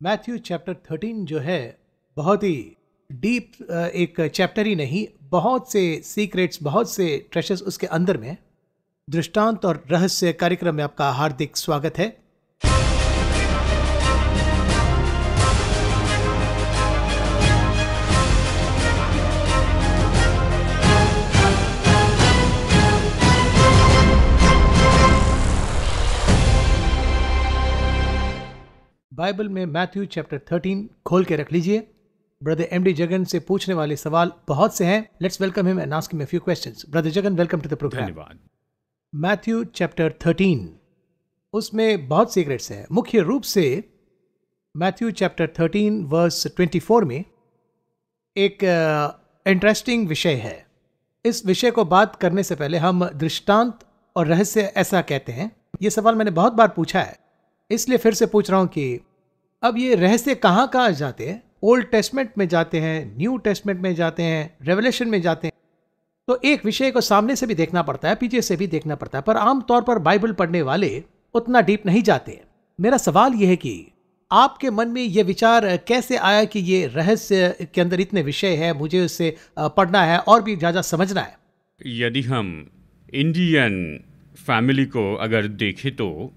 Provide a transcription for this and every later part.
Matthew chapter 13 जो है बहुत ही डीप एक चैप्टर ही नहीं, बहुत से सीक्रेट्स, बहुत से ट्रेशर्स उसके अंदर में। दृष्टांत और रहस्य कार्यक्रम में आपका हार्दिक स्वागत है। बाइबल में मैथ्यू चैप्टर 13 खोल के रख लीजिए। ब्रदर एमडी जगन से पूछने वाले सवाल बहुत से हैं। Let's welcome him and ask him a few questions. Brother Jagan, welcome to the programme. धन्यवाद। मैथ्यू चैप्टर 13, उसमें बहुत सीक्रेट्स हैं। मुख्य रूप से मैथ्यू चैप्टर 13 वर्स 24 में एक इंटरेस्टिंग विषय है। इस विषय को बात करने से पहले हम दृष्टांत और रहस्य ऐसा कहते हैं। ये सवाल मैंने बहुत बार पूछा है, इसलिए फिर से पूछ रहा हूं कि अब ये रहस्य कहाँ कहाँ जाते हैं। ओल्ड टेस्टमेंट में जाते हैं, न्यू टेस्टमेंट में जाते हैं, रेवलेशन में जाते हैं। तो एक विषय को सामने से भी देखना पड़ता है, पीछे से भी देखना पड़ता है, पर आमतौर पर बाइबल पढ़ने वाले उतना डीप नहीं जाते। मेरा सवाल यह है कि आपके मन में यह विचार कैसे आया कि ये रहस्य के अंदर इतने विषय है, मुझे उससे पढ़ना है और भी ज़्यादा समझना है। यदि हम इंडियन फैमिली को अगर देखें तो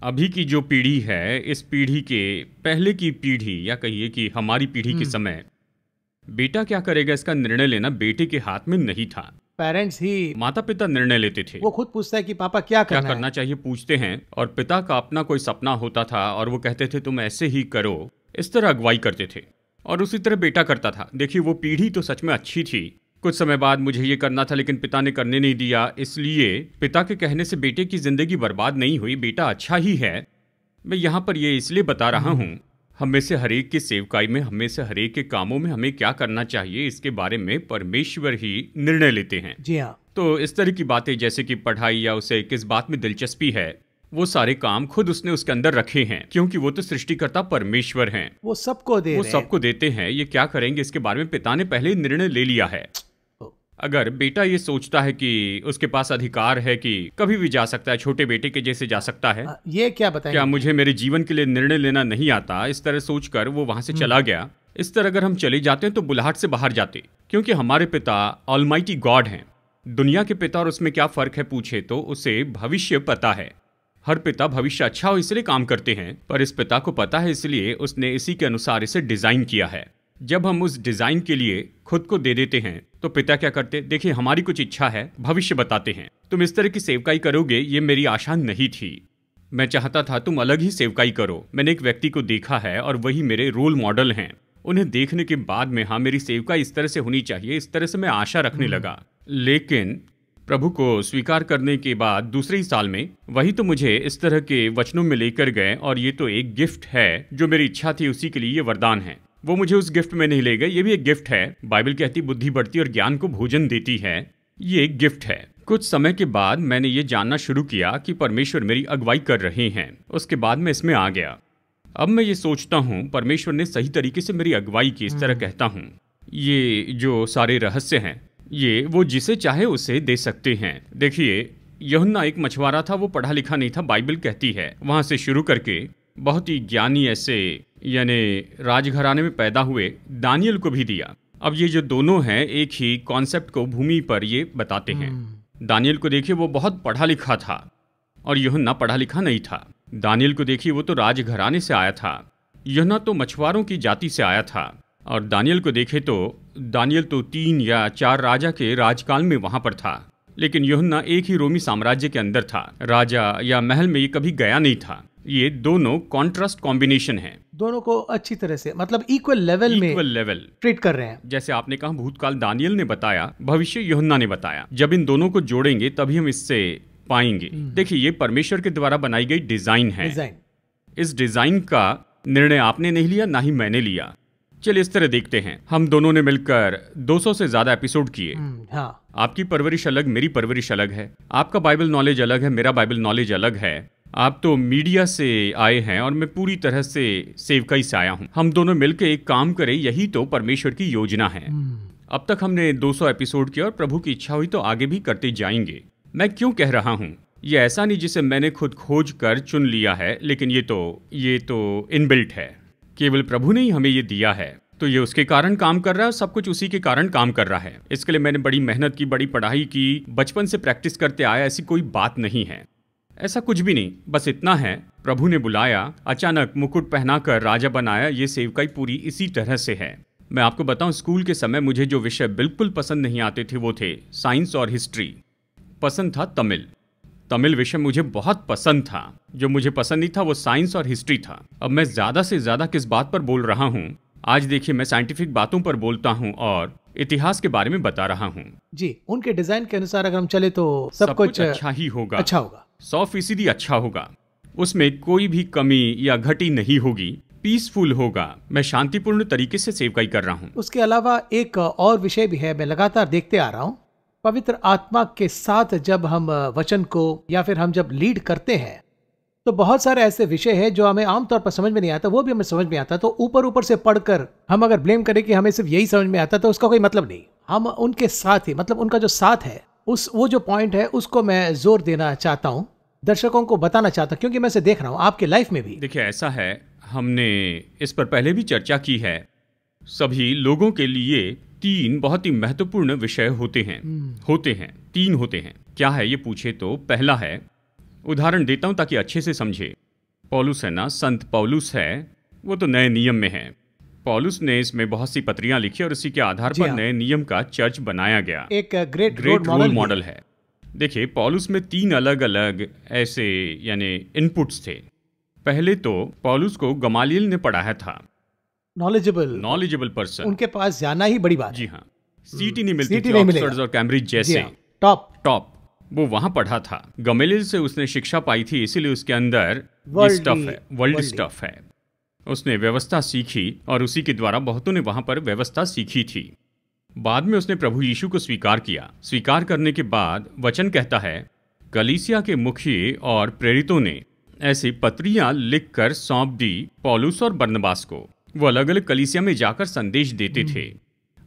अभी की जो पीढ़ी है, इस पीढ़ी के पहले की पीढ़ी या कहिए कि हमारी पीढ़ी के समय बेटा क्या करेगा इसका निर्णय लेना बेटे के हाथ में नहीं था। पेरेंट्स ही, माता पिता निर्णय लेते थे। वो खुद पूछता है कि पापा क्या करना चाहिए, पूछते हैं, और पिता का अपना कोई सपना होता था और वो कहते थे तुम ऐसे ही करो, इस तरह अगुवाई करते थे और उसी तरह बेटा करता था। देखिए, वो पीढ़ी तो सच में अच्छी थी। कुछ समय बाद मुझे ये करना था लेकिन पिता ने करने नहीं दिया, इसलिए पिता के कहने से बेटे की जिंदगी बर्बाद नहीं हुई, बेटा अच्छा ही है। मैं यहाँ पर ये इसलिए बता रहा हूँ, हमें से हरेक की सेवकाई में, हमें से हरेक के कामों में हमें क्या करना चाहिए इसके बारे में परमेश्वर ही निर्णय लेते हैं। जी हाँ। तो इस तरह की बातें जैसे कि पढ़ाई या उसे किस बात में दिलचस्पी है, वो सारे काम खुद उसने उसके अंदर रखे हैं, क्योंकि वो तो सृष्टिकर्ता परमेश्वर हैं। वो सबको देते हैं। ये क्या करेंगे इसके बारे में पिता ने पहले ही निर्णय ले लिया है। अगर बेटा ये सोचता है कि उसके पास अधिकार है कि कभी भी जा सकता है, छोटे बेटे के जैसे जा सकता है, ये क्या बताएं? क्या मुझे मेरे जीवन के लिए निर्णय लेना नहीं आता, इस तरह सोचकर वो वहां से चला गया। इस तरह अगर हम चले जाते हैं तो बुलाहट से बाहर जाते, क्योंकि हमारे पिता ऑलमाइटी गॉड हैं। दुनिया के पिता और उसमें क्या फर्क है पूछे तो उसे भविष्य पता है। हर पिता भविष्य अच्छा हो इसलिए काम करते हैं, पर इस पिता को पता है इसलिए उसने इसी के अनुसार इसे डिजाइन किया है। जब हम उस डिजाइन के लिए खुद को दे देते हैं तो पिता क्या करते, देखिए हमारी कुछ इच्छा है, भविष्य बताते हैं, तुम इस तरह की सेवकाई करोगे, ये मेरी आशा नहीं थी। मैं चाहता था तुम अलग ही सेवकाई करो। मैंने एक व्यक्ति को देखा है और वही मेरे रोल मॉडल हैं। उन्हें देखने के बाद में, हाँ, मेरी सेवकाई इस तरह से होनी चाहिए, इस तरह से मैं आशा रखने लगा। लेकिन प्रभु को स्वीकार करने के बाद दूसरे ही साल में वही तो मुझे इस तरह के वचनों में लेकर गए, और ये तो एक गिफ्ट है, जो मेरी इच्छा थी उसी के लिए ये वरदान है। वो मुझे उस गिफ्ट में नहीं ले गए। ये भी एक गिफ्ट है। बाइबल कहती बुद्धि बढ़ती और ज्ञान को भोजन देती है, ये एक गिफ्ट है। कुछ समय के बाद मैंने ये जानना शुरू किया कि परमेश्वर मेरी अगुवाई कर रहे हैं। उसके बाद मैं इसमें आ गया। अब मैं ये सोचता हूँ परमेश्वर ने सही तरीके से मेरी अगुवाई की, इस तरह कहता हूँ। ये जो सारे रहस्य हैं, ये वो जिसे चाहे उसे दे सकते हैं। देखिए, यूहन्ना एक मछुआरा था, वो पढ़ा लिखा नहीं था, बाइबल कहती है। वहां से शुरू करके बहुत ही ज्ञानी ऐसे, यानी राजघराने में पैदा हुए दानियल को भी दिया। अब ये जो दोनों हैं एक ही कॉन्सेप्ट को भूमि पर ये बताते हैं। दानियल को देखिए, वो बहुत पढ़ा लिखा था और यूहन्ना पढ़ा लिखा नहीं था। दानियल को देखिए, वो तो राजघराने से आया था, यूहन्ना तो मछुआरों की जाति से आया था। और दानियल को देखे तो दानियल तो 3 या 4 राजा के राजकाल में वहां पर था, लेकिन यूहन्ना एक ही रोमी साम्राज्य के अंदर था। राजा या महल में ये कभी गया नहीं था। ये दोनों कॉन्ट्रास्ट कॉम्बिनेशन है। दोनों को अच्छी तरह से, मतलब इक्वल लेवल ट्रीट कर रहे हैं। जैसे आपने कहा भूतकाल दानियल ने बताया, भविष्य यूहन्ना ने बताया। जब इन दोनों को जोड़ेंगे तभी हम इससे पाएंगे। देखिए, ये परमेश्वर के द्वारा बनाई गई डिजाइन है। इस डिजाइन का निर्णय आपने नहीं लिया, ना ही मैंने लिया। चलिए इस तरह देखते हैं। हम दोनों ने मिलकर 200 से ज्यादा एपिसोड किए। हाँ। आपकी परवरिश अलग, मेरी परवरिश अलग है। आपका बाइबल नॉलेज अलग है, मेरा बाइबल नॉलेज अलग है। आप तो मीडिया से आए हैं और मैं पूरी तरह से सेवकाई से आया हूं। हम दोनों मिलकर एक काम करें, यही तो परमेश्वर की योजना है। अब तक हमने 200 एपिसोड किया और प्रभु की इच्छा हुई तो आगे भी करते जाएंगे। मैं क्यों कह रहा हूं, ये ऐसा नहीं जिसे मैंने खुद खोज कर चुन लिया है, लेकिन ये तो इनबिल्ट है केवल प्रभु ने ही हमें ये दिया है, तो ये उसके कारण काम कर रहा है, सब कुछ उसी के कारण काम कर रहा है। इसके लिए मैंने बड़ी मेहनत की, बड़ी पढ़ाई की, बचपन से प्रैक्टिस करते आया, ऐसी कोई बात नहीं है। ऐसा कुछ भी नहीं, बस इतना है, प्रभु ने बुलाया, अचानक मुकुट पहनाकर राजा बनाया। ये सेवकाई पूरी इसी तरह से है। मैं आपको बताऊं, स्कूल के समय मुझे जो विषय बिल्कुल पसंद नहीं आते थे वो थे साइंस और हिस्ट्री। पसंद था तमिल विषय मुझे बहुत पसंद था। जो मुझे पसंद नहीं था वो साइंस और हिस्ट्री था। अब मैं ज़्यादा से ज़्यादा किस बात पर बोल रहा हूँ, आज देखिए मैं साइंटिफिक बातों पर बोलता हूँ और इतिहास के बारे में बता रहा हूँ। जी, उनके डिजाइन के अनुसार अगर हम चले तो सब कुछ अच्छा ही होगा, अच्छा होगा, 100% अच्छा होगा। उसमें कोई भी कमी या घटी नहीं होगी, पीसफुल होगा। मैं शांतिपूर्ण तरीके से सेवकाई कर रहा हूँ। उसके अलावा एक और विषय भी है, मैं लगातार देखते आ रहा हूँ। पवित्र आत्मा के साथ जब हम वचन को या फिर हम जब लीड करते हैं तो बहुत सारे ऐसे विषय हैं जो हमें आमतौर पर समझ में नहीं आता, वो भी हमें समझ में आता। तो ऊपर से पढ़कर हम अगर ब्लेम करें कि हमें सिर्फ यही समझ में आता, तो उसका कोई मतलब नहीं। हम उनके साथ ही, मतलब उनका जो साथ है, वो जो पॉइंट है उसको मैं जोर देना चाहता हूँ, दर्शकों को बताना चाहता हूँ, क्योंकि मैं इसे देख रहा हूँ आपके लाइफ में भी। देखिए ऐसा है, हमने इस पर पहले भी चर्चा की है। सभी लोगों के लिए 3 बहुत ही महत्वपूर्ण विषय होते हैं। 3 होते हैं। क्या है ये पूछे तो पहला है, उदाहरण देता हूं ताकि अच्छे से समझे। पौलुस है ना, संत पौलुस है, वो तो नए नियम में है। पौलुस ने इसमें बहुत सी पत्रियां लिखी और इसी के आधार पर नए नियम का चर्च बनाया गया। एक ग्रेट रोल मॉडल है। देखिए पौलुस में 3 अलग अलग ऐसे यानी इनपुट्स थे। पहले तो पौलुस को गमालियल ने पढ़ाया था, नॉलेजेबल पर्सन। उनके पास जाना ही बड़ी बात। जी हाँ, सीटी नहीं मिलती थी ऑक्सफोर्ड और कैम्ब्रिज जैसे टॉप वो वहां पढ़ा था। गमालियल से उसने शिक्षा पाई थी, इसीलिए उसके अंदर वर्ल्ड स्टफ है। उसने व्यवस्था सीखी और उसी के द्वारा बहुतों ने वहां पर व्यवस्था सीखी थी। बाद में उसने प्रभु यीशु को स्वीकार किया। स्वीकार करने के बाद वचन कहता है, कलीसिया के मुखिए और प्रेरितों ने ऐसी पत्रियां लिखकर सौंप दी पौलुस और बरनबास को। वो अलग अलग कलीसिया में जाकर संदेश देते थे।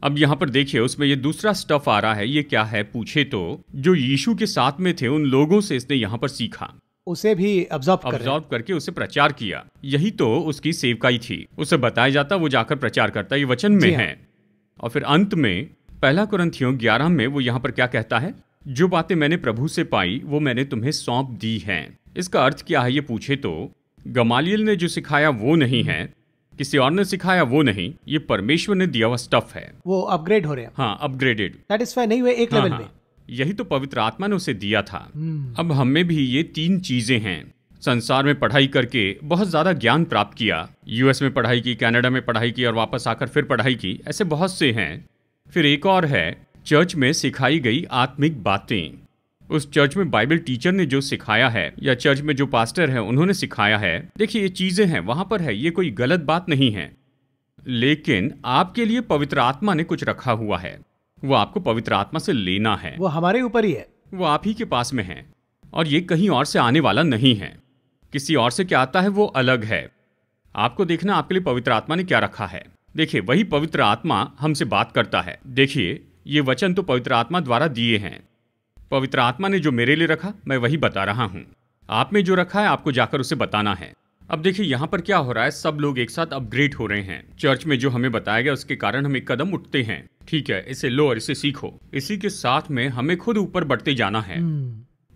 अब यहाँ पर देखिए उसमें ये दूसरा स्टफ आ रहा है। ये क्या है पूछे तो जो यीशु के साथ में थे उन लोगों से इसने यहाँ पर सीखा, उसे भी ऑब्जर्व करके उसे प्रचार किया। यही तो उसकी सेवकाई थी। उसे बताया जाता, वो जाकर प्रचार करता। ये वचन में है। और फिर अंत में 1 कुरिन्थियों 11 में वो यहाँ पर क्या कहता है, जो बातें मैंने प्रभु से पाई वो मैंने तुम्हें सौंप दी हैं। इसका अर्थ क्या है ये पूछे तो गमालियल ने जो सिखाया वो नहीं है, किसी और ने सिखाया वो नहीं, ये परमेश्वर ने दिया हुआ स्टफ है। वो अपग्रेड हो रहे हैं। हाँ, अपग्रेडेड, सैटिस्फाई नहीं हुए एक लेवल में। यही तो पवित्र आत्मा ने उसे दिया था। अब हमें भी ये 3 चीजें हैं। संसार में पढ़ाई करके बहुत ज्यादा ज्ञान प्राप्त किया, यूएस में पढ़ाई की, कनाडा में पढ़ाई की और वापस आकर फिर पढ़ाई की, ऐसे बहुत से हैं। फिर एक और है, चर्च में सिखाई गई आत्मिक बातें। उस चर्च में बाइबल टीचर ने जो सिखाया है या चर्च में जो पास्टर है उन्होंने सिखाया है। देखिए ये चीजें हैं, वहां पर है, ये कोई गलत बात नहीं है। लेकिन आपके लिए पवित्र आत्मा ने कुछ रखा हुआ है, वो आपको पवित्र आत्मा से लेना है। वो हमारे ऊपर ही है, वो आप ही के पास में है और ये कहीं और से आने वाला नहीं है। किसी और से क्या आता है वो अलग है। आपको देखना आपके लिए पवित्र आत्मा ने क्या रखा है। देखिए वही पवित्र आत्मा हमसे बात करता है। देखिए ये वचन तो पवित्र आत्मा द्वारा दिए हैं। पवित्र आत्मा ने जो मेरे लिए रखा मैं वही बता रहा हूं। आप में जो रखा है आपको जाकर उसे बताना है। अब देखिए यहाँ पर क्या हो रहा है, सब लोग एक साथ अपग्रेड हो रहे हैं। चर्च में जो हमें बताया गया उसके कारण हम एक कदम उठते हैं। ठीक है, इसे लो और इसे सीखो। इसी के साथ में हमें खुद ऊपर बढ़ते जाना है।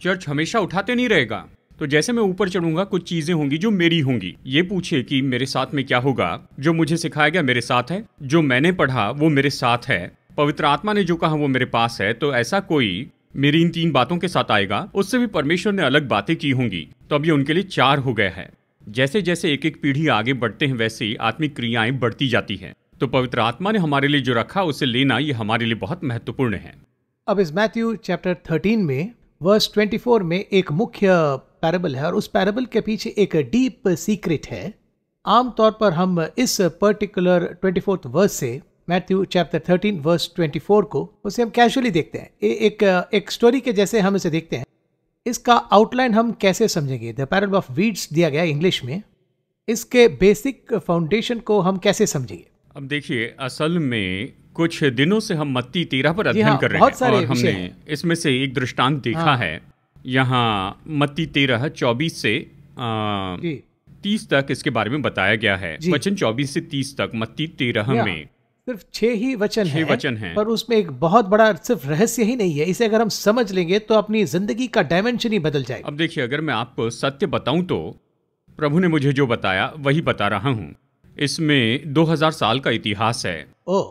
चर्च हमेशा उठाते नहीं रहेगा। तो जैसे मैं ऊपर चढ़ूंगा कुछ चीजें होंगी जो मेरी होंगी। ये पूछे कि मेरे साथ में क्या होगा, जो मुझे सिखाया गया मेरे साथ है, जो मैंने पढ़ा वो मेरे साथ है, पवित्र आत्मा ने जो कहा वो मेरे पास है। तो ऐसा कोई मेरी इन 3 बातों के साथ आएगा, उससे भी परमेश्वर ने अलग बातें की होंगी, तो अब ये उनके लिए 4 हो गया है। जैसे जैसे एक एक पीढ़ी आगे बढ़ते हैं वैसे ही आत्मिक क्रियाएं बढ़ती जाती हैं। तो पवित्र आत्मा ने हमारे लिए जो रखा उसे लेना ये हमारे लिए बहुत महत्वपूर्ण है। अब इस मैथ्यू चैप्टर 13 में वर्स 24 में एक मुख्य पैराबल है और उस पैराबल के पीछे एक डीप सीक्रेट है। आमतौर पर हम इस पर्टिकुलर 24th वर्स से मैथ्यू चैप्टर 13 वर्स 24 को उसे हम कैजुअली देखते हैं, एक स्टोरी के जैसे हम इसे देखते हैं। इसका आउटलाइन हम कैसे समझेंगे, द पैराबल ऑफ वीड्स दिया गया इंग्लिश में, इसके बेसिक फाउंडेशन को हम कैसे समझेंगे। अब देखिए असल में कुछ दिनों से हम मत्ती 13 पर अध्ययन कर रहे हैं और हमने इसमें से एक दृष्टांत देखा है। यहाँ मत्ती 13:24 से 30 तक इसके बारे में बताया गया है। जी। वचन 24 से 30 तक मत्ती 13 या, में सिर्फ 6 ही वचन छह हैं, वचन हैं। पर उसमें एक बहुत बड़ा सिर्फ रहस्य ही नहीं है। इसे अगर हम समझ लेंगे तो अपनी जिंदगी का डायमेंशन ही बदल जाएगा। अब देखिए, अगर मैं आपको सत्य बताऊं तो प्रभु ने मुझे जो बताया वही बता रहा हूं। इसमें 2000 साल का इतिहास है। ओ,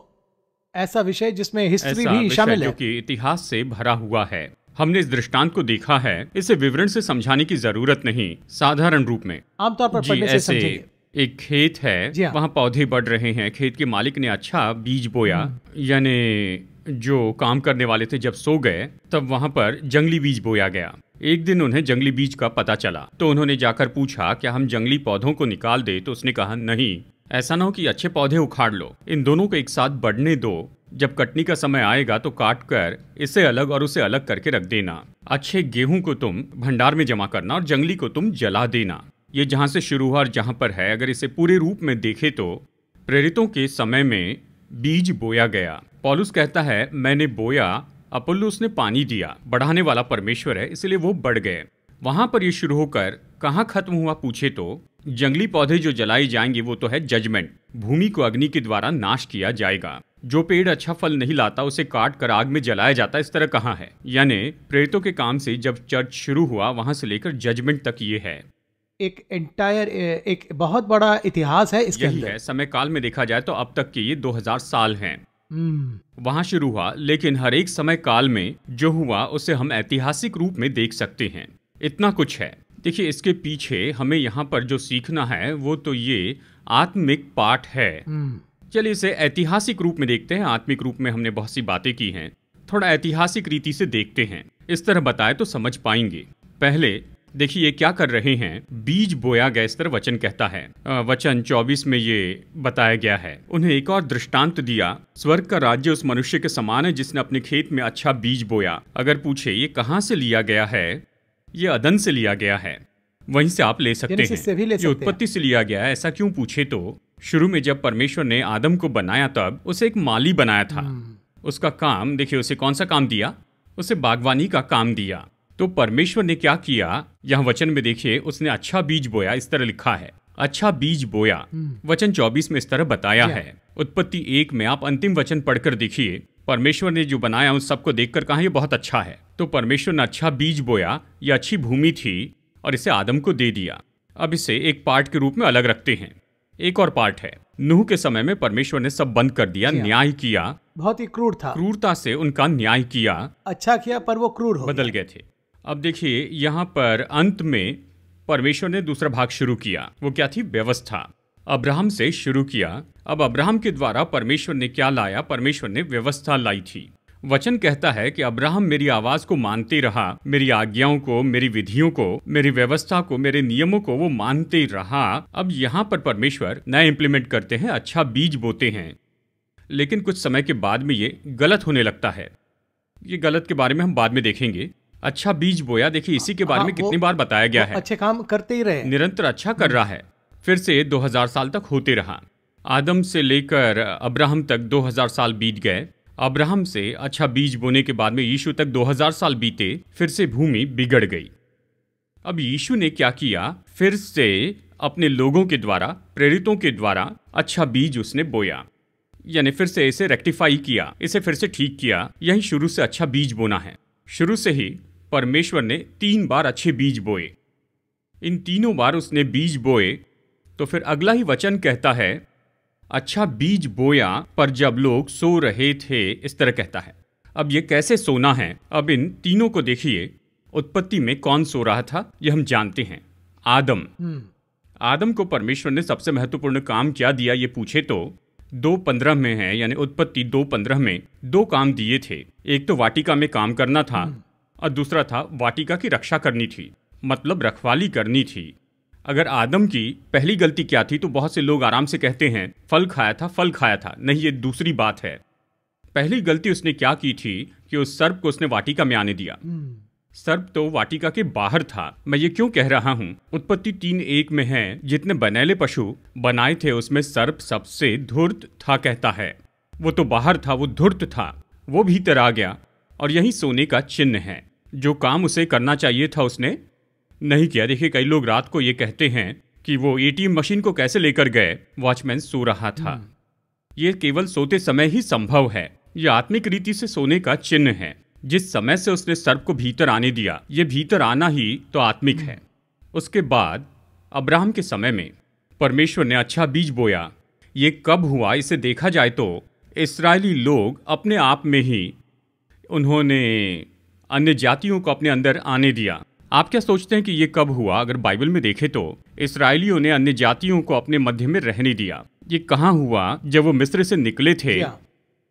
ऐसा विषय जिसमें हिस्ट्री ऐसा भी विषय शामिल जो है। कि इतिहास से भरा हुआ है। हमने इस दृष्टांत को देखा है, इसे विवरण से समझाने की जरूरत नहीं, साधारण रूप में। आमतौर पर जी, पढ़ने से ऐसे समझेंगे। एक खेत है, जी हाँ। वहाँ पौधे बढ़ रहे हैं। खेत के मालिक ने अच्छा बीज बोया, यानी जो काम करने वाले थे जब सो गए तब वहाँ पर जंगली बीज बोया गया। एक दिन उन्हें जंगली बीज का पता चला, तो उन्होंने जाकर पूछा क्या हम जंगली पौधों को निकाल दे। तो उसने कहा नहीं, ऐसा ना हो कि अच्छे पौधे उखाड़ लो, इन दोनों को एक साथ बढ़ने दो। जब कटनी का समय आएगा तो काट कर इसे अलग और उसे अलग करके रख देना। अच्छे गेहूं को तुम भंडार में जमा करना और जंगली को तुम जला देना। ये जहां से शुरू हुआ और जहां पर है, अगर इसे पूरे रूप में देखें तो प्रेरितों के समय में बीज बोया गया। पौलुस कहता है मैंने बोया, अपोल्लोस ने पानी दिया। बढ़ाने वाला परमेश्वर है, इसलिए वो बढ़ गए। वहां पर ये शुरू होकर कहाँ खत्म हुआ पूछे तो जंगली पौधे जो जलाए जाएंगे वो तो है जजमेंट। भूमि को अग्नि के द्वारा नाश किया जाएगा। जो पेड़ अच्छा फल नहीं लाता उसे काट कर आग में जलाया जाता। इस तरह कहाँ है? यानी प्रेरितों के काम से जब चर्च शुरू हुआ वहां से लेकर जजमेंट तक ये है। एक एंटायर, एक बहुत बड़ा इतिहास है इसके यही अंदर। है, समय काल में देखा जाए तो अब तक के ये 2000 साल हैं। हम्म, वहां शुरू हुआ, लेकिन हर एक समय काल में जो हुआ उसे हम ऐतिहासिक रूप में देख सकते हैं। इतना कुछ है। देखिए, इसके पीछे हमें यहाँ पर जो सीखना है वो तो ये आत्मिक पाठ है। चलिए इसे ऐतिहासिक रूप में देखते हैं। आत्मिक रूप में हमने बहुत सी बातें की हैं, थोड़ा ऐतिहासिक रीति से देखते हैं। इस तरह बताए तो समझ पाएंगे। पहले देखिए ये क्या कर रहे हैं। बीज बोया गया, इस तरह वचन कहता है। वचन 24 में ये बताया गया है। उन्हें एक और दृष्टांत दिया, स्वर्ग का राज्य उस मनुष्य के समान है जिसने अपने खेत में अच्छा बीज बोया। अगर पूछे ये कहाँ से लिया गया है, ये अदन से लिया गया है। वहीं से आप ले सकते जेनेसिस से भी ले हैं। ये सकते हैं। उत्पत्ति से लिया गया है। ऐसा क्यों पूछे तो शुरू में जब परमेश्वर ने आदम को बनाया तब उसे एक माली बनाया था। उसका काम देखिए, उसे कौन सा काम दिया? उसे बागवानी का काम दिया। तो परमेश्वर ने क्या किया, यहाँ वचन में देखिए, उसने अच्छा बीज बोया। इस तरह लिखा है, अच्छा बीज बोया। वचन 24 में इस तरह बताया है। उत्पत्ति 1 में आप अंतिम वचन पढ़कर देखिए, परमेश्वर ने जो बनाया उस सबको देखकर कहा ये बहुत अच्छा है। तो परमेश्वर ने अच्छा बीज बोया, ये अच्छी भूमि थी और इसे आदम को दे दिया। अब इसे एक पार्ट के रूप में अलग रखते हैं। एक और पार्ट है, नूह के समय में परमेश्वर ने सब बंद कर दिया, न्याय किया। बहुत ही क्रूर था, क्रूरता से उनका न्याय किया। अच्छा किया पर वो क्रूर हो बदल गए थे। अब देखिए यहाँ पर अंत में परमेश्वर ने दूसरा भाग शुरू किया। वो क्या थी? व्यवस्था। अब्राहम से शुरू किया। अब अब्राहम के द्वारा परमेश्वर ने क्या लाया? परमेश्वर ने व्यवस्था लाई थी। वचन कहता है कि अब्राहम मेरी आवाज को मानते रहा, मेरी आज्ञाओं को, मेरी विधियों को, मेरी व्यवस्था को, मेरे नियमों को वो मानते रहा। अब यहाँ पर परमेश्वर नया इंप्लीमेंट करते हैं, अच्छा बीज बोते हैं, लेकिन कुछ समय के बाद में ये गलत होने लगता है। ये गलत के बारे में हम बाद में देखेंगे। अच्छा बीज बोया, देखिए इसी के बारे में कितनी बार बताया गया है। अच्छे काम करते ही रहे, निरंतर अच्छा कर रहा है। फिर से 2000 साल तक होते रहा। आदम से लेकर अब्राहम तक 2000 साल बीत गए। अब्राहम से अच्छा बीज बोने के बाद में यीशु तक 2000 साल बीते। फिर से भूमि बिगड़ गई। अब यीशु ने क्या किया? फिर से अपने लोगों के द्वारा, प्रेरितों के द्वारा अच्छा बीज उसने बोया, यानी फिर से इसे रेक्टिफाई किया, इसे फिर से ठीक किया। यही शुरू से अच्छा बीज बोना है। शुरू से ही परमेश्वर ने 3 बार अच्छे बीज बोए। इन तीनों बार उसने बीज बोए तो फिर अगला ही वचन कहता है अच्छा बीज बोया पर जब लोग सो रहे थे, इस तरह कहता है। अब ये कैसे सोना है? अब इन तीनों को देखिए। उत्पत्ति में कौन सो रहा था ये हम जानते हैं, आदम। आदम को परमेश्वर ने सबसे महत्वपूर्ण काम क्या दिया ये पूछे तो 2:15 में है, यानी उत्पत्ति 2:15 में 2 काम दिए थे। एक तो वाटिका में काम करना था और दूसरा था वाटिका की रक्षा करनी थी, मतलब रखवाली करनी थी। अगर आदम की पहली गलती क्या थी तो बहुत से लोग आराम से कहते हैं फल खाया था, फल खाया था। नहीं, ये दूसरी बात है। पहली गलती उसने क्या की थी कि उस सर्प को उसने वाटिका में आने दिया। सर्प तो वाटिका के बाहर था। मैं ये क्यों कह रहा हूँ? उत्पत्ति 3:1 में है, जितने बनैले पशु बनाए थे उसमें सर्प सबसे धूर्त था, कहता है। वो तो बाहर था, वो धूर्त था, वो भीतर आ गया और यही सोने का चिन्ह है। जो काम उसे करना चाहिए था उसने नहीं किया। देखिए, कई लोग रात को ये कहते हैं कि वो एटीएम मशीन को कैसे लेकर गए, वॉचमैन सो रहा था। ये केवल सोते समय ही संभव है। यह आत्मिक रीति से सोने का चिन्ह है। जिस समय से उसने सर्प को भीतर आने दिया, ये भीतर आना ही तो आत्मिक है। उसके बाद अब्राहम के समय में परमेश्वर ने अच्छा बीज बोया। ये कब हुआ, इसे देखा जाए तो इस्राएली लोग अपने आप में ही उन्होंने अन्य जातियों को अपने अंदर आने दिया। आप क्या सोचते हैं कि ये कब हुआ? अगर बाइबल में देखें तो इसराइलियों ने अन्य जातियों को अपने मध्य में रहने दिया। ये कहाँ हुआ? जब वो मिस्र से निकले थे,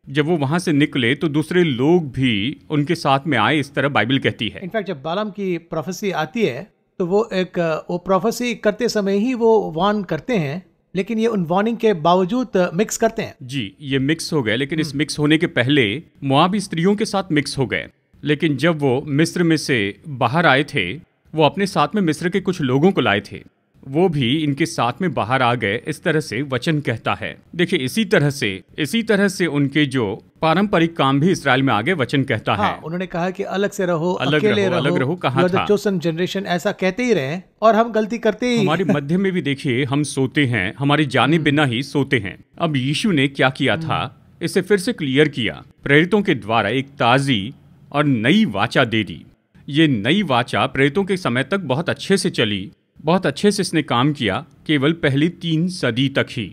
जब वो वहां से निकले तो दूसरे लोग भी उनके साथ में आए, इस तरह बाइबल कहती है। इनफैक्ट जब बालाम की प्रोफेसी आती है तो वो प्रोफेसी करते समय ही वो वार्न करते हैं, लेकिन ये उन वार्निंग के बावजूद मिक्स करते हैं। जी, ये मिक्स हो गए, लेकिन इस मिक्स होने के पहले मोआबी स्त्रियों के साथ मिक्स हो गए। लेकिन जब वो मिस्र में से बाहर आए थे, वो अपने साथ में मिस्र के कुछ लोगों को लाए थे, वो भी इनके साथ में बाहर आ गए, इस तरह से वचन कहता है। देखिए, इसी तरह से उनके जो पारंपरिक काम भी इस्राएल में आगे वचन कहता है। उन्होंने कहा कि अलग से रहो, अकेले रहो, अलग रहो, कहा था चोसन जनरेशन, ऐसा कहते ही रहे और हम गलती करते ही। हमारे मध्य में भी देखिए, हम सोते हैं, हमारे जाने बिना ही सोते हैं। अब यीशु ने क्या किया था, इसे फिर से क्लियर किया। प्रेरितों के द्वारा एक ताजी और नई वाचा दे दी। ये नई वाचा प्रेरितों के समय तक बहुत अच्छे से चली, बहुत अच्छे से इसने काम किया। केवल पहली 3 सदी तक ही,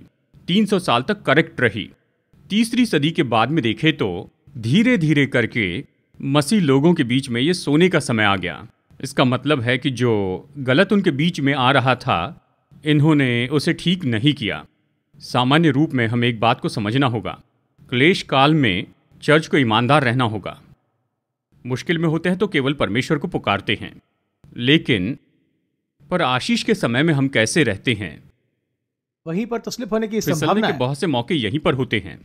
300 साल तक करेक्ट रही। तीसरी सदी के बाद में देखें तो धीरे धीरे करके मसीह लोगों के बीच में ये सोने का समय आ गया। इसका मतलब है कि जो गलत उनके बीच में आ रहा था, इन्होंने उसे ठीक नहीं किया। सामान्य रूप में हमें एक बात को समझना होगा, क्लेश काल में चर्च को ईमानदार रहना होगा। मुश्किल में होते हैं तो केवल परमेश्वर को पुकारते हैं, लेकिन पर आशीष के समय में हम कैसे रहते हैं, वहीं पर तस्लीफ होने की फिसलने संभावना के है। बहुत से मौके यहीं पर होते हैं।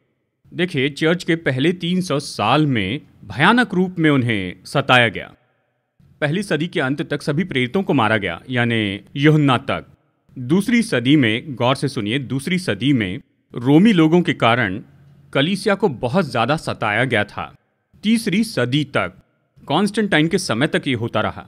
देखिए, चर्च के पहले 300 साल में भयानक रूप में उन्हें सताया गया। पहली सदी के अंत तक सभी प्रेरितों को मारा गया, यानी यूहन्ना तक। दूसरी सदी में, गौर से सुनिए, दूसरी सदी में रोमी लोगों के कारण कलीसिया को बहुत ज्यादा सताया गया था। तीसरी सदी तक, कॉन्स्टेंटाइन के समय तक ये होता रहा।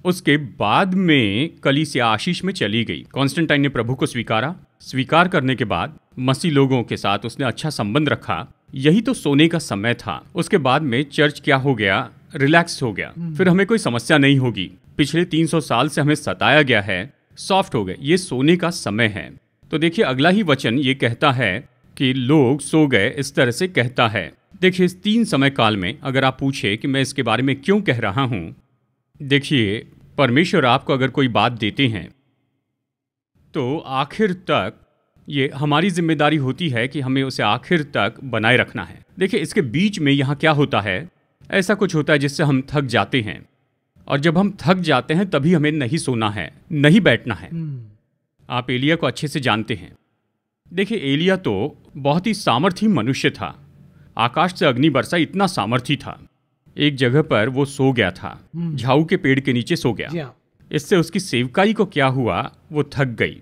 उसके बाद में कलीसिया आशीष में चली गई। कॉन्स्टेंटाइन ने प्रभु को स्वीकार करने के बाद मसीह लोगों के साथ उसने अच्छा संबंध रखा। यही तो सोने का समय था। उसके बाद में चर्च क्या हो गया, रिलैक्स हो गया। फिर हमें कोई समस्या नहीं होगी। पिछले 300 साल से हमें सताया गया है, सॉफ्ट हो गए। ये सोने का समय है। तो देखिए, अगला ही वचन ये कहता है कि लोग सो गए, इस तरह से कहता है। देखिए, इस 3 समय काल में अगर आप पूछे कि मैं इसके बारे में क्यों कह रहा हूं, देखिए, परमेश्वर आपको अगर कोई बात देते हैं तो आखिर तक ये हमारी जिम्मेदारी होती है कि हमें उसे आखिर तक बनाए रखना है। देखिए, इसके बीच में यहाँ क्या होता है, ऐसा कुछ होता है जिससे हम थक जाते हैं, और जब हम थक जाते हैं तभी हमें नहीं सोना है, नहीं बैठना है। आप एलिया को अच्छे से जानते हैं। देखिए, एलिया तो बहुत ही सामर्थी मनुष्य था। आकाश से अग्नि बरसा, इतना सामर्थी था। एक जगह पर वो सो गया था, झाऊ के पेड़ के नीचे सो गया। इससे उसकी सेवकाई को क्या हुआ, वो थक गई।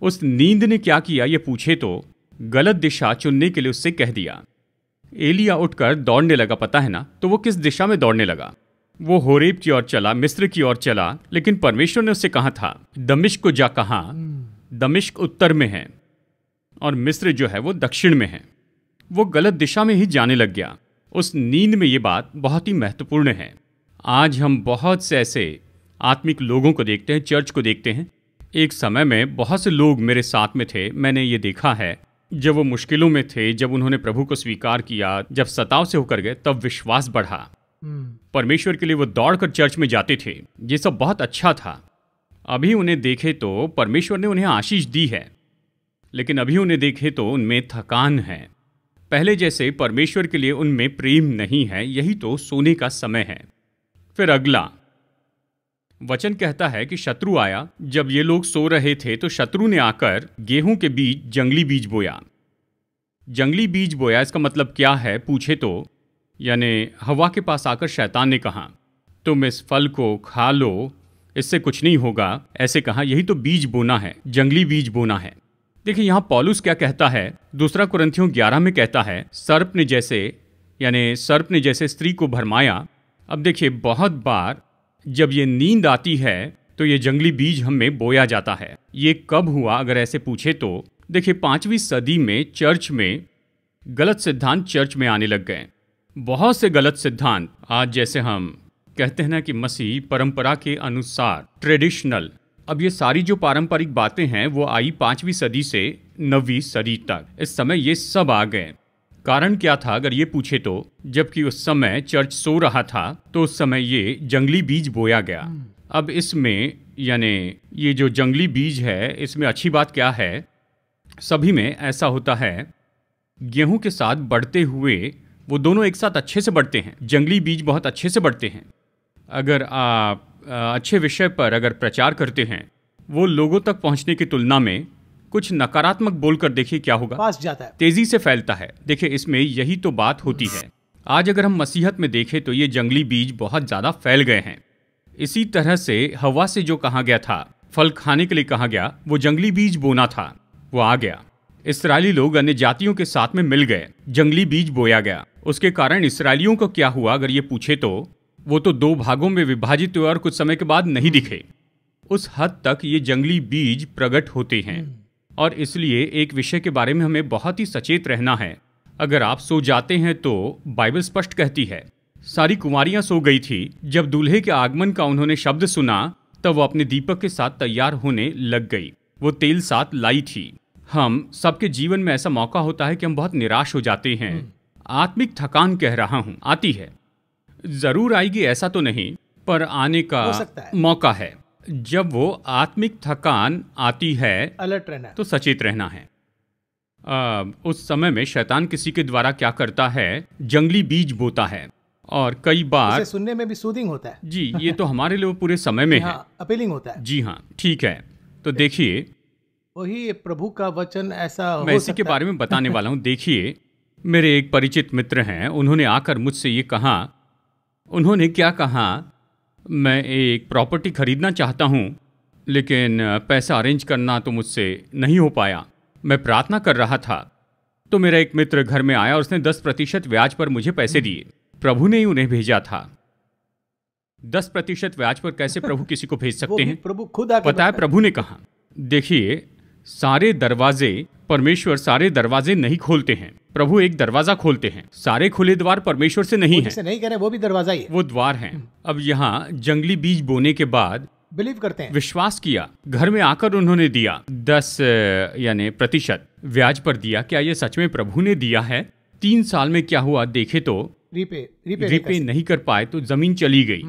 उस नींद ने क्या किया, ये पूछे तो गलत दिशा चुनने के लिए उससे कह दिया। एलिया उठकर दौड़ने लगा, पता है ना, तो वो किस दिशा में दौड़ने लगा? वो होरेब की ओर चला, मिस्र की ओर चला। लेकिन परमेश्वर ने उससे कहा था, दमिश्क को जा। कहा? दमिश्क उत्तर में है और मिस्र जो है वो दक्षिण में है। वो गलत दिशा में ही जाने लग गया। उस नींद में ये बात बहुत ही महत्वपूर्ण है। आज हम बहुत से ऐसे आत्मिक लोगों को देखते हैं, चर्च को देखते हैं। एक समय में बहुत से लोग मेरे साथ में थे, मैंने ये देखा है, जब वो मुश्किलों में थे, जब उन्होंने प्रभु को स्वीकार किया, जब सताव से होकर गए, तब विश्वास बढ़ा। परमेश्वर के लिए वो दौड़कर चर्च में जाते थे। ये सब बहुत अच्छा था। अभी उन्हें देखे तो परमेश्वर ने उन्हें आशीष दी है, लेकिन अभी उन्हें देखे तो उनमें थकान है। पहले जैसे परमेश्वर के लिए उनमें प्रेम नहीं है। यही तो सोने का समय है। फिर अगला वचन कहता है कि शत्रु आया। जब ये लोग सो रहे थे तो शत्रु ने आकर गेहूं के बीच जंगली बीज बोया। जंगली बीज बोया, इसका मतलब क्या है पूछे तो, यानी हवा के पास आकर शैतान ने कहा, तुम इस फल को खा लो, इससे कुछ नहीं होगा, ऐसे कहा। यही तो बीज बोना है, जंगली बीज बोना है। देखिए, यहाँ पौलुस क्या कहता है, 2 कुरिन्थियों 11 में कहता है, सर्प ने जैसे स्त्री को भरमाया। अब देखिए, बहुत बार जब ये नींद आती है तो ये जंगली बीज हमें बोया जाता है। ये कब हुआ अगर ऐसे पूछे तो देखिए 5वीं सदी में चर्च में गलत सिद्धांत चर्च में आने लग गए। बहुत से गलत सिद्धांत, आज जैसे हम कहते हैं ना कि मसीह परंपरा के अनुसार ट्रेडिशनल, अब ये सारी जो पारंपरिक बातें हैं वो आई 5वीं सदी से 9वीं सदी तक। इस समय ये सब आ गए। कारण क्या था अगर ये पूछे तो, जबकि उस समय चर्च सो रहा था तो उस समय ये जंगली बीज बोया गया। अब इसमें यानी ये जो जंगली बीज है इसमें अच्छी बात क्या है, सभी में ऐसा होता है, गेहूं के साथ बढ़ते हुए वो दोनों एक साथ अच्छे से बढ़ते हैं। जंगली बीज बहुत अच्छे से बढ़ते हैं। अगर आप अच्छे विषय पर अगर प्रचार करते हैं, वो लोगों तक पहुंचने की तुलना में कुछ नकारात्मक बोलकर देखिए क्या होगा, पास जाता है, तेजी से फैलता है। देखिए इसमें यही तो बात होती है। आज अगर हम मसीहत में देखें तो ये जंगली बीज बहुत ज्यादा फैल गए हैं। इसी तरह से हवा से जो कहा गया था फल खाने के लिए कहा गया, वो जंगली बीज बोना था, वो आ गया। इस्राएली लोग अन्य जातियों के साथ में मिल गए, जंगली बीज बोया गया। उसके कारण इस्राएलियों को क्या हुआ अगर ये पूछे तो, वो तो 2 भागों में विभाजित हुए और कुछ समय के बाद नहीं दिखे। उस हद तक ये जंगली बीज प्रकट होते हैं। और इसलिए एक विषय के बारे में हमें बहुत ही सचेत रहना है। अगर आप सो जाते हैं तो बाइबल स्पष्ट कहती है, सारी कुंवारियां सो गई थी, जब दूल्हे के आगमन का उन्होंने शब्द सुना तब वो अपने दीपक के साथ तैयार होने लग गई, वो तेल साथ लाई थी। हम सबके जीवन में ऐसा मौका होता है कि हम बहुत निराश हो जाते हैं। आत्मिक थकान कह रहा हूं, आती है, जरूर आएगी ऐसा तो नहीं, पर आने का मौका है। जब वो आत्मिक थकान आती है, अलर्ट रहना, तो सचेत रहना है। उस समय में शैतान किसी के द्वारा क्या करता है, जंगली बीज बोता है। और कई बार इसे सुनने में भी सूदिंग होता है। जी, ये तो हमारे लिए पूरे समय में है, अपीलिंग होता है। जी हाँ, ठीक है। तो देखिए वही प्रभु का वचन ऐसा मैं इसी के बारे में बताने वाला हूँ। देखिए मेरे एक परिचित मित्र हैं, उन्होंने आकर मुझसे ये कहा, उन्होंने क्या कहा, मैं एक प्रॉपर्टी खरीदना चाहता हूँ लेकिन पैसा अरेंज करना तो मुझसे नहीं हो पाया। मैं प्रार्थना कर रहा था तो मेरा एक मित्र घर में आया और उसने 10% ब्याज पर मुझे पैसे दिए। प्रभु ने ही उन्हें भेजा था। 10% ब्याज पर कैसे प्रभु किसी को भेज सकते हैं? प्रभु खुद आके पता है प्रभु ने कहा, देखिए सारे दरवाजे, परमेश्वर सारे दरवाजे नहीं खोलते हैं, प्रभु एक दरवाजा खोलते हैं। सारे खुले द्वार परमेश्वर से नहीं है, नहीं कह रहे, वो भी दरवाजा ही है, वो द्वार हैं। अब यहाँ जंगली बीज बोने के बाद बिलीव करते हैं, विश्वास किया, घर में आकर उन्होंने दिया 10% ब्याज पर दिया। क्या ये सच में प्रभु ने दिया है? 3 साल में क्या हुआ देखे तो रिपे नहीं कर पाए तो जमीन चली गई,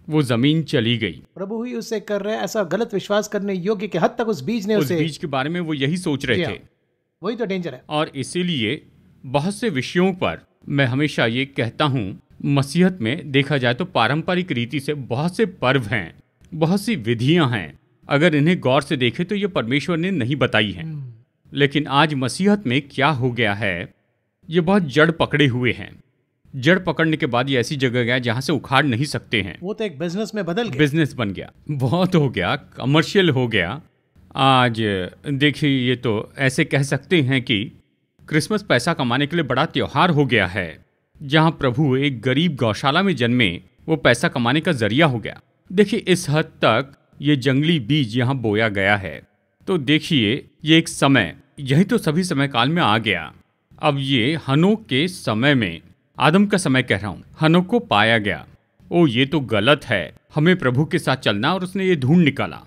वो जमीन चली गई। प्रभु ही उसे कर रहे हैं ऐसा गलत विश्वास करने योग्य कि हद तक उस बीज ने उस बीज के बारे में वो यही सोच रहे थे। वही तो डेंजर है। और इसीलिए बहुत से विषयों पर मैं हमेशा ये कहता हूँ, मसीहत में देखा जाए तो पारंपरिक रीति से बहुत से पर्व हैं, बहुत सी विधियां हैं। अगर इन्हें गौर से देखें तो ये परमेश्वर ने नहीं बताई हैं। लेकिन आज मसीहत में क्या हो गया है, ये बहुत जड़ पकड़े हुए हैं। जड़ पकड़ने के बाद ये ऐसी जगह गया जहां से उखाड़ नहीं सकते हैं। वो तो एक बिजनेस में बदल गया, बिजनेस बन गया, बहुत हो गया, कमर्शियल हो गया। आज देखिए ये तो ऐसे कह सकते हैं कि क्रिसमस पैसा कमाने के लिए बड़ा त्योहार हो गया है। जहां प्रभु एक गरीब गौशाला में जन्मे, वो पैसा कमाने का जरिया हो गया। देखिए इस हद तक ये जंगली बीज यहाँ बोया गया है। तो देखिए ये एक समय, यही तो सभी समय काल में आ गया। अब ये हनोक के समय में, आदम का समय कह रहा हूं, हनोक को पाया गया, ओ ये तो गलत है, हमें प्रभु के साथ चलना, और उसने ये ढूंढ निकाला।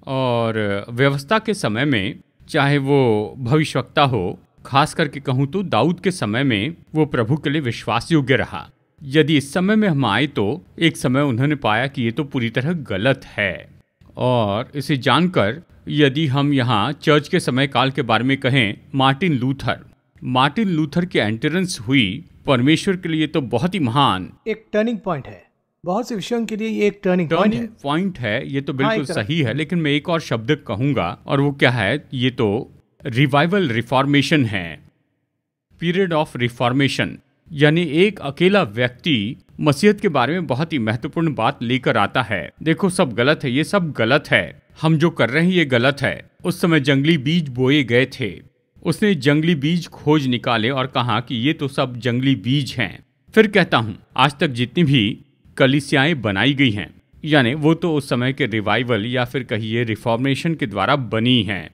और व्यवस्था के समय में, चाहे वो भविष्यवक्ता हो, खास करके कहूं तो दाऊद के समय में वो प्रभु के लिए विश्वास योग्य रहा। यदि इस समय में हम आए तो एक समय उन्होंने पाया कि ये तो पूरी तरह गलत है। और इसे जानकर यदि हम यहाँ चर्च के समय काल के बारे में कहें, मार्टिन लूथर की एंट्रेंस हुई परमेश्वर के लिए तो बहुत ही महान एक टर्निंग पॉइंट है। बहुत से विषयों के लिए ये एक टर्निंग पॉइंट है। ये तो बिल्कुल सही है, लेकिन मैं एक और शब्द कहूंगा, और वो क्या है, ये तो रिवाइवल रिफॉर्मेशन है, पीरियड ऑफ रिफॉर्मेशन। यानी एक अकेला व्यक्ति मसीहत के बारे में बहुत ही महत्वपूर्ण बात लेकर आता है। देखो सब गलत है, ये सब गलत है, हम जो कर रहे हैं ये गलत है। उस समय जंगली बीज बोए गए थे, उसने जंगली बीज खोज निकाले और कहा कि ये तो सब जंगली बीज हैं। फिर कहता हूं, आज तक जितनी भी कलीसियाएं बनाई गई हैं, यानी वो तो उस समय के रिवाइवल या फिर कहिए रिफॉर्मेशन के द्वारा बनी हैं।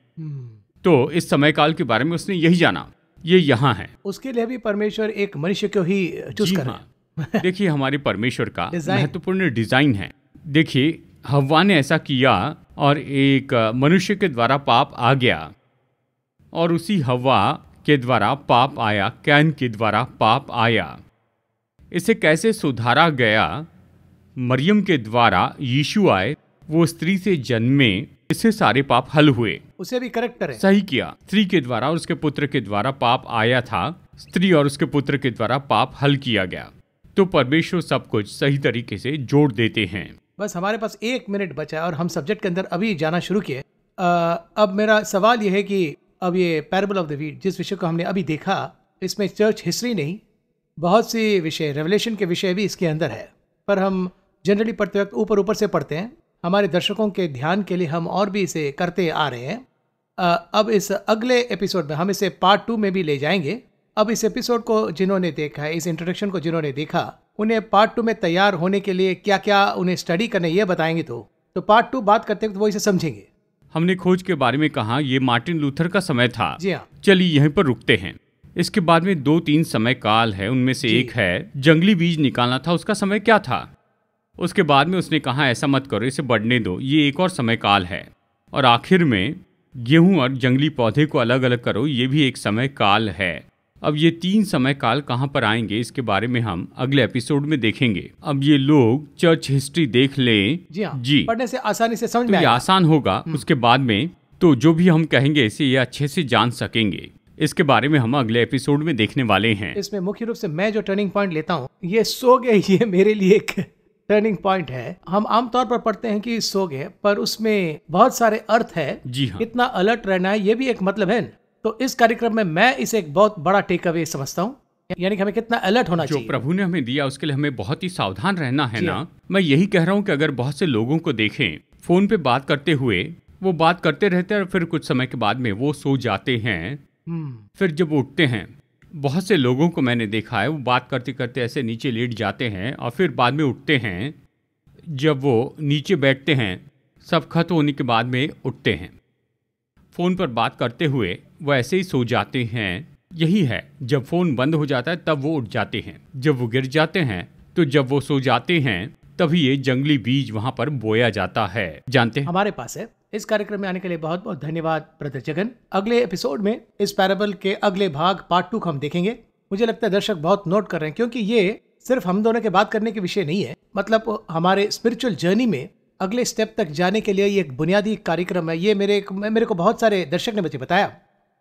तो इस समय काल के बारे में उसने यही जाना, ये यहाँ है। उसके लिए भी परमेश्वर एक मनुष्य को ही चूज कर रहा है। देखिए हमारे परमेश्वर का महत्वपूर्ण डिजाइन है। देखिए हव्वा ने ऐसा किया और एक मनुष्य के द्वारा पाप आ गया, और उसी हव्वा के द्वारा पाप आया, कैन के द्वारा पाप आया। इसे कैसे सुधारा गया? मरियम के द्वारा यीशु आए, वो स्त्री से जन्मे, इससे सारे पाप हल हुए। उसे भी करेक्ट करें। सही किया। स्त्री के द्वारा और उसके पुत्र के द्वारा पाप आया था, स्त्री और उसके पुत्र के द्वारा पाप हल किया गया। तो परमेश्वर सब कुछ सही तरीके से जोड़ देते हैं। बस हमारे पास 1 मिनट बचा है और हम सब्जेक्ट के अंदर अभी जाना शुरू किए। अब मेरा सवाल यह है कि अब ये पैराबल ऑफ द वीट जिस विषय को हमने अभी देखा, इसमें चर्च हिस्ट्री नहीं, बहुत सी विषय, रेवलेशन के विषय भी इसके अंदर है, पर हम जनरली पढ़ते वक्त ऊपर ऊपर से पढ़ते हैं। हमारे दर्शकों के ध्यान के लिए हम और भी इसे करते आ रहे हैं। अब इस अगले एपिसोड में हम इसे पार्ट 2 में भी ले जाएंगे। अब इस एपिसोड को जिन्होंने देखा है, इस इंट्रोडक्शन को जिन्होंने देखा, उन्हें पार्ट 2 में तैयार होने के लिए क्या क्या उन्हें स्टडी करने ये बताएंगे। तो पार्ट 2 बात करते वक्त वो इसे समझेंगे। हमने खोज के बारे में कहा, ये मार्टिन लूथर का समय था। जी हाँ। चलिए यहीं पर रुकते हैं। इसके बाद में 2-3 समय काल है, उनमें से एक है जंगली बीज निकालना था, उसका समय क्या था? उसके बाद में उसने कहा ऐसा मत करो, इसे बढ़ने दो, ये एक और समय काल है। और आखिर में गेहूं और जंगली पौधे को अलग अलग करो, ये भी एक समय काल है। अब ये 3 समय काल कहाँ पर आएंगे, इसके बारे में हम अगले एपिसोड में देखेंगे। अब ये लोग चर्च हिस्ट्री देख लें। जी हाँ, जी, पढ़ने से आसानी से समझ तो में ये आएगा। आसान होगा। उसके बाद में तो जो भी हम कहेंगे इसे ये अच्छे से जान सकेंगे। इसके बारे में हम अगले एपिसोड में देखने वाले हैं। इसमें मुख्य रूप से मैं जो टर्निंग पॉइंट लेता हूँ, ये सो गए, ये मेरे लिए एक टर्निंग पॉइंट है। हम आमतौर पर पढ़ते हैं कि सो गए, पर उसमें बहुत सारे अर्थ है। जी हाँ, कितना अलर्ट रहना है ये भी एक मतलब है। तो इस कार्यक्रम में मैं इसे एक बहुत बड़ा टेक अवे समझता हूँ, यानी कि हमें कितना अलर्ट होना जो चाहिए। प्रभु ने हमें दिया उसके लिए हमें बहुत ही सावधान रहना है जी ना। हाँ। मैं यही कह रहा हूँ कि अगर बहुत से लोगों को देखें फोन पे बात करते हुए, वो बात करते रहते हैं और फिर कुछ समय के बाद में वो सो जाते हैं। फिर जब वो उठते हैं, बहुत से लोगों को मैंने देखा है, वो बात करते करते ऐसे नीचे लेट जाते हैं और फिर बाद में उठते हैं। जब वो नीचे बैठते हैं, सब खत्म होने के बाद में उठते हैं। फ़ोन पर बात करते हुए वो ऐसे ही सो जाते हैं। यही है, जब फ़ोन बंद हो जाता है तब वो उठ जाते हैं। जब वो गिर जाते हैं, तो जब वो सो जाते हैं तभी ये जंगली बीज वहाँ पर बोया जाता है। जानते हैं हमारे पास है। इस कार्यक्रम में आने के लिए बहुत बहुत धन्यवाद ब्रदर जगन। अगले एपिसोड में इस पैराबल के अगले भाग पार्ट 2 को हम देखेंगे। मुझे लगता है दर्शक बहुत नोट कर रहे हैं, क्योंकि ये सिर्फ हम दोनों के बात करने के विषय नहीं है। मतलब हमारे स्पिरिचुअल जर्नी में अगले स्टेप तक जाने के लिए ये एक बुनियादी कार्यक्रम है। ये मेरे को बहुत सारे दर्शक ने मुझे बताया,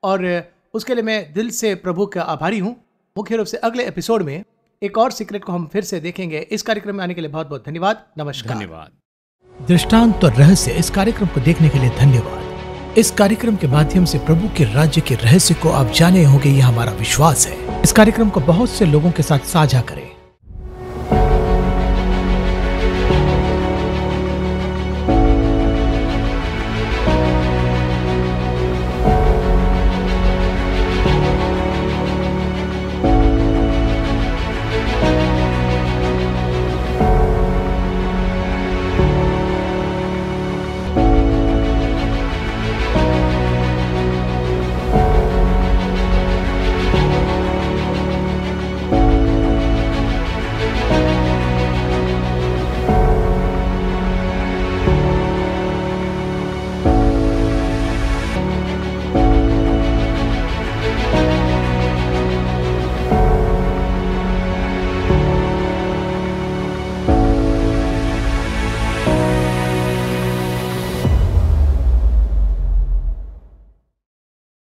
और उसके लिए मैं दिल से प्रभु का आभारी हूँ। मुख्य रूप से अगले एपिसोड में एक और सीक्रेट को हम फिर से देखेंगे। इस कार्यक्रम में आने के लिए बहुत बहुत धन्यवाद। नमस्कार। धन्यवाद। दृष्टांत और रहस्य इस कार्यक्रम को देखने के लिए धन्यवाद। इस कार्यक्रम के माध्यम से प्रभु के राज्य के रहस्य को आप जाने होंगे, यह हमारा विश्वास है। इस कार्यक्रम को बहुत से लोगों के साथ साझा करें।